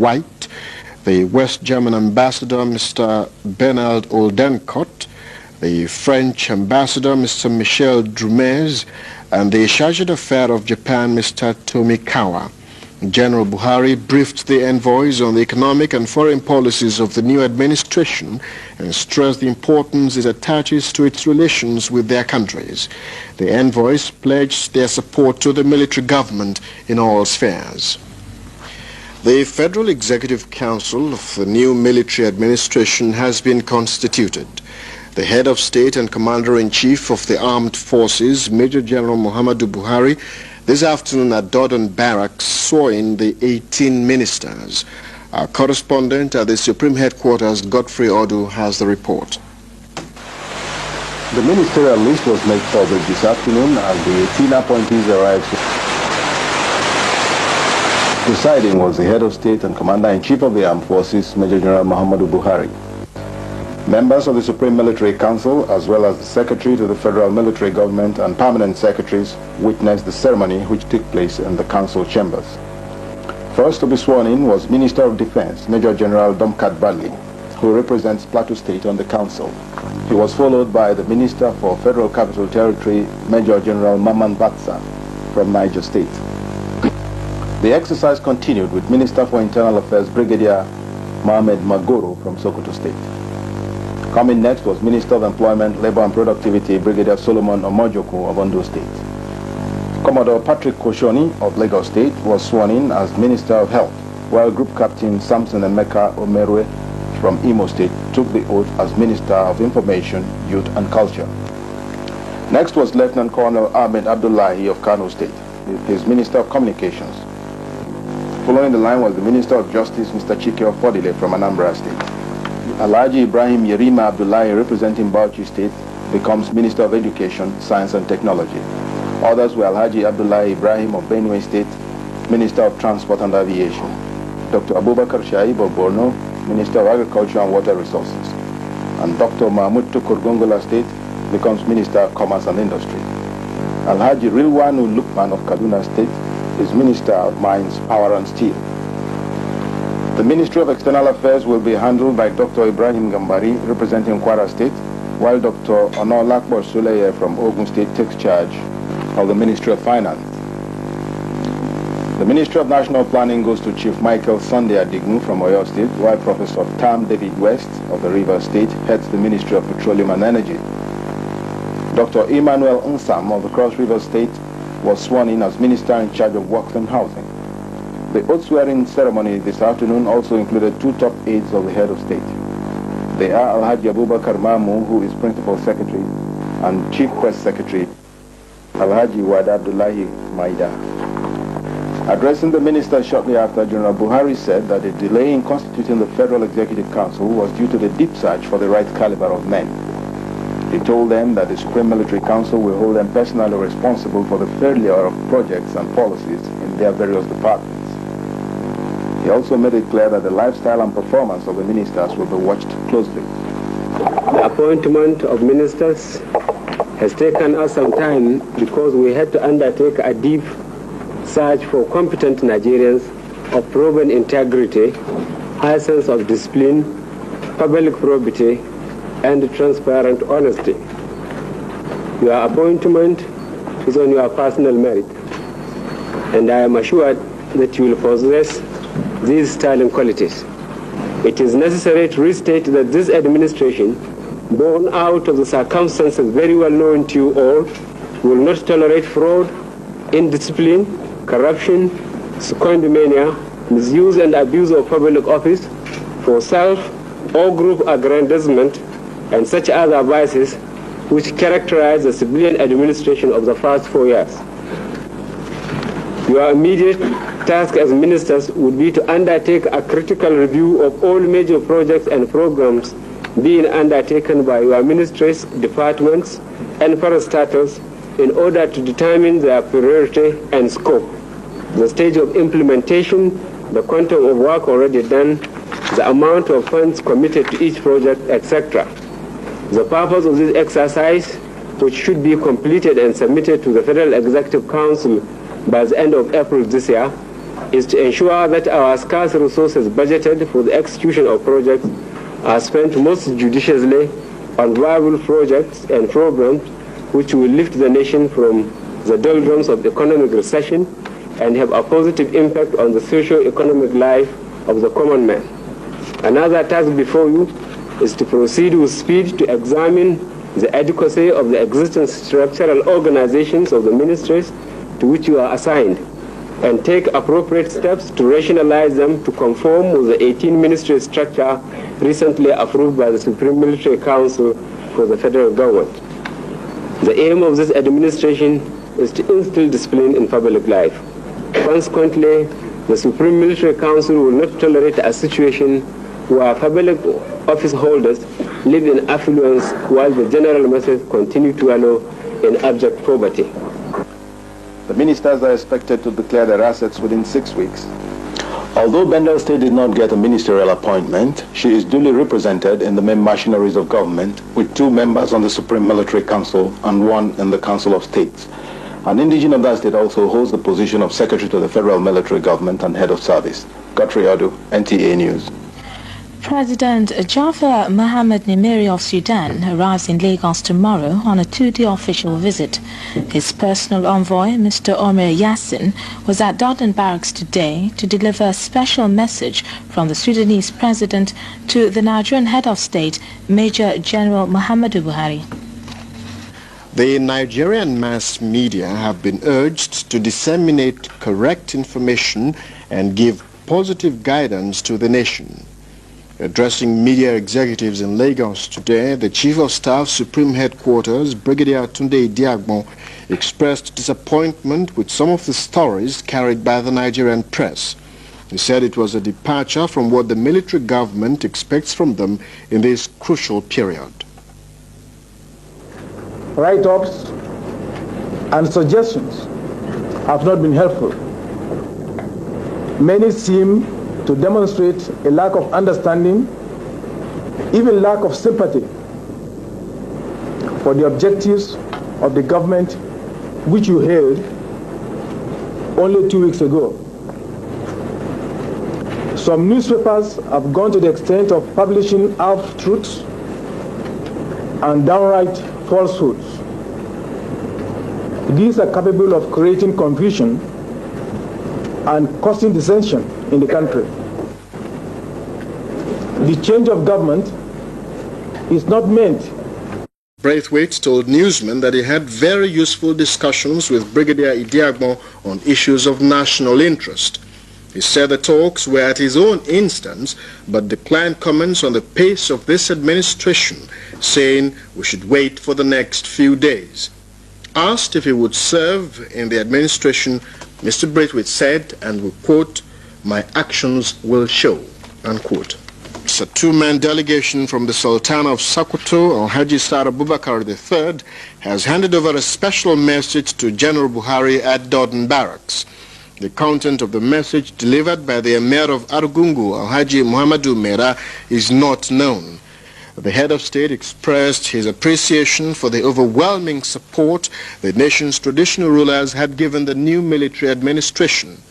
White, the West German ambassador, Mr. Bernard Oldenkot, the French ambassador, Mr. Michel Drumes, and the chargé d'affaires of Japan, Mr. Tomikawa. General Buhari briefed the envoys on the economic and foreign policies of the new administration and stressed the importance it attaches to its relations with their countries. The envoys pledged their support to the military government in all spheres. The Federal Executive Council of the new military administration has been constituted. The head of state and commander-in-chief of the armed forces, Major General Muhammadu Buhari, this afternoon at Dodon Barracks swore in the 18 ministers. Our correspondent at the Supreme Headquarters, Godfrey Odu, has the report. The ministerial list was made public this afternoon as the 18 appointees arrived. Presiding was the head of state and commander-in-chief of the armed forces, Major General Muhammadu Buhari. Members of the Supreme Military Council, as well as the Secretary to the Federal Military Government and permanent secretaries, witnessed the ceremony which took place in the council chambers. First to be sworn in was Minister of Defense, Major General Domkat Bali, who represents Plateau State on the council. He was followed by the Minister for Federal Capital Territory, Major General Maman Batsa from Niger State. The exercise continued with Minister for Internal Affairs, Brigadier Mohamed Magoro from Sokoto State. Coming next was Minister of Employment, Labor and Productivity, Brigadier Solomon Omojoko of Ondo State. Commodore Patrick Koshoni of Lagos State was sworn in as Minister of Health, while Group Captain Samson Emeka Omerwe from Imo State took the oath as Minister of Information, Youth and Culture. Next was Lieutenant Colonel Ahmed Abdullahi of Kano State, his Minister of Communications. Following the line was the Minister of Justice, Mr. Chike Ofodile from Anambra State. Alhaji Ibrahim Yerima Abdullahi, representing Bauchi State, becomes Minister of Education, Science and Technology. Others were Alhaji Abdullahi Ibrahim of Benue State, Minister of Transport and Aviation. Dr. Abubakar Shaib of Borno, Minister of Agriculture and Water Resources. And Dr. Mahmoud Tukur Gongola State becomes Minister of Commerce and Industry. Alhaji Rilwanu Lukman of Kaduna State is Minister of Mines, Power and Steel. The Ministry of External Affairs will be handled by Dr. Ibrahim Gambari, representing Kwara State, while Dr. Onor Lakbar Suleye from Ogun State takes charge of the Ministry of Finance. The Ministry of National Planning goes to Chief Michael Sunday Adigmu from Oyo State, while Professor Tam David West of the Rivers State heads the Ministry of Petroleum and Energy. Dr. Emmanuel Nsam of the Cross River State was sworn in as Minister in charge of Works and Housing. The oath swearing ceremony this afternoon also included two top aides of the head of state. They are Alhaji Abubakar Mamu, who is Principal Secretary, and Chief Press Secretary, Alhaji Wada Abdullahi Maida. Addressing the minister shortly after, General Buhari said that the delay in constituting the Federal Executive Council was due to the deep search for the right caliber of men. He told them that the Supreme Military Council will hold them personally responsible for the failure of projects and policies in their various departments. He also made it clear that the lifestyle and performance of the ministers will be watched closely. The appointment of ministers has taken us some time because we had to undertake a deep search for competent Nigerians of proven integrity, high sense of discipline, public probity, and transparent honesty. Your appointment is on your personal merit, and I am assured that you will possess these sterling qualities. It is necessary to restate that this administration, born out of the circumstances very well known to you all, will not tolerate fraud, indiscipline, corruption, secondomania, misuse and abuse of public office for self or group aggrandizement and such other vices which characterize the civilian administration of the past 4 years. Your immediate task as ministers would be to undertake a critical review of all major projects and programs being undertaken by your ministries, departments, and parastatals in order to determine their priority and scope, the stage of implementation, the quantum of work already done, the amount of funds committed to each project, etc. The purpose of this exercise, which should be completed and submitted to the Federal Executive Council by the end of April this year, is to ensure that our scarce resources budgeted for the execution of projects are spent most judiciously on viable projects and programs which will lift the nation from the doldrums of economic recession and have a positive impact on the socio-economic life of the common man. Another task before you is to proceed with speed to examine the adequacy of the existing structural organizations of the ministries to which you are assigned, and take appropriate steps to rationalize them to conform with the 18-ministry structure recently approved by the Supreme Military Council for the federal government. The aim of this administration is to instill discipline in public life. Consequently, the Supreme Military Council will not tolerate a situation where public office holders live in affluence while the general masses continue to wallow in abject poverty. The ministers are expected to declare their assets within 6 weeks. Although Bendel State did not get a ministerial appointment, she is duly represented in the main machineries of government with 2 members on the Supreme Military Council and 1 in the Council of States. An indigene of that state also holds the position of Secretary to the Federal Military Government and Head of Service. Godfrey Odu, NTA News. President Jafar Mohamed Nimeri of Sudan arrives in Lagos tomorrow on a 2-day official visit. His personal envoy, Mr. Omer Yassin, was at Dodon Barracks today to deliver a special message from the Sudanese president to the Nigerian head of state, Major General Muhammadu Buhari. The Nigerian mass media have been urged to disseminate correct information and give positive guidance to the nation. Addressing media executives in Lagos today, the Chief of Staff Supreme Headquarters, Brigadier Tunde Diagbon, expressed disappointment with some of the stories carried by the Nigerian press. He said it was a departure from what the military government expects from them in this crucial period. Write-ups and suggestions have not been helpful. Many seem to demonstrate a lack of understanding, even lack of sympathy for the objectives of the government which you held only 2 weeks ago. Some newspapers have gone to the extent of publishing half-truths and downright falsehoods. These are capable of creating confusion and causing dissension in the country. The change of government is not meant. Braithwaite told newsmen that he had very useful discussions with Brigadier Idiagbon on issues of national interest. He said the talks were at his own instance, but declined comments on the pace of this administration, saying we should wait for the next few days. Asked if he would serve in the administration, Mr. Braithwaite said, and we quote, "My actions will show," unquote. It's a 2-man delegation from the Sultan of Sokoto, Alhaji Sar Abubakar III, has handed over a special message to General Buhari at Dodon Barracks. The content of the message delivered by the Emir of Argungu, Alhaji Muhammadu Mera, is not known. The head of state expressed his appreciation for the overwhelming support the nation's traditional rulers had given the new military administration.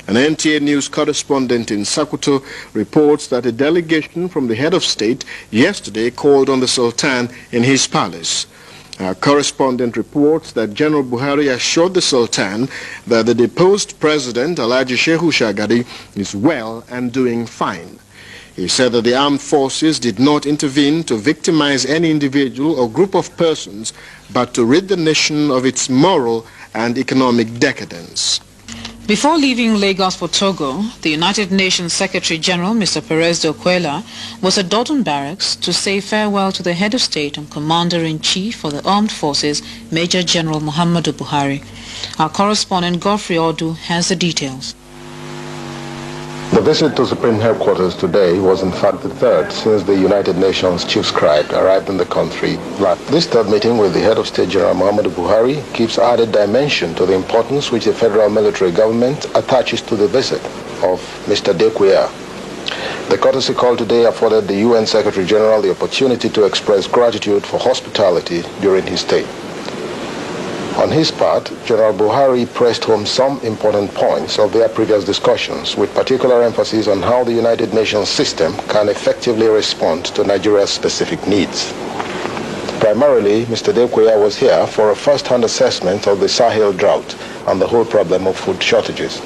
An NTA News correspondent in Sokoto reports that a delegation from the head of state yesterday called on the Sultan in his palace. Our correspondent reports that General Buhari assured the Sultan that the deposed president, Alhaji Shehu Shagari, is well and doing fine. He said that the armed forces did not intervene to victimize any individual or group of persons, but to rid the nation of its moral and economic decadence. Before leaving Lagos for Togo, the United Nations Secretary General, Mr. Perez de Oquela, was at Dodon Barracks to say farewell to the head of state and commander-in-chief for the armed forces, Major General Muhammadu Buhari. Our correspondent Godfrey Odu has the details. The visit to Supreme Headquarters today was in fact the third since the United Nations Chief Scribe arrived in the country. This third meeting with the head of state, General Muhammadu Buhari, gives added dimension to the importance which the federal military government attaches to the visit of Mr. Dekwea. The courtesy call today afforded the UN Secretary General the opportunity to express gratitude for hospitality during his stay. On his part, General Buhari pressed home some important points of their previous discussions, with particular emphasis on how the United Nations system can effectively respond to Nigeria's specific needs. Primarily, Mr. Dequia was here for a first-hand assessment of the Sahel drought and the whole problem of food shortages.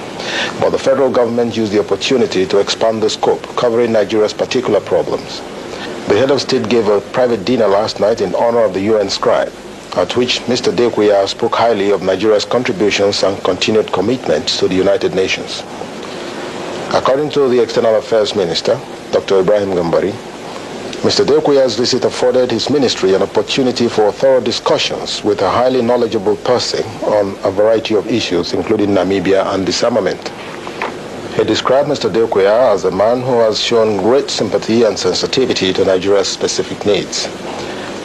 But the federal government used the opportunity to expand the scope, covering Nigeria's particular problems. The head of state gave a private dinner last night in honor of the UN scribe, at which Mr. Dequia spoke highly of Nigeria's contributions and continued commitment to the United Nations. According to the External Affairs Minister, Dr. Ibrahim Gambari, Mr. Dequia's visit afforded his ministry an opportunity for thorough discussions with a highly knowledgeable person on a variety of issues, including Namibia and disarmament. He described Mr. Dequia as a man who has shown great sympathy and sensitivity to Nigeria's specific needs.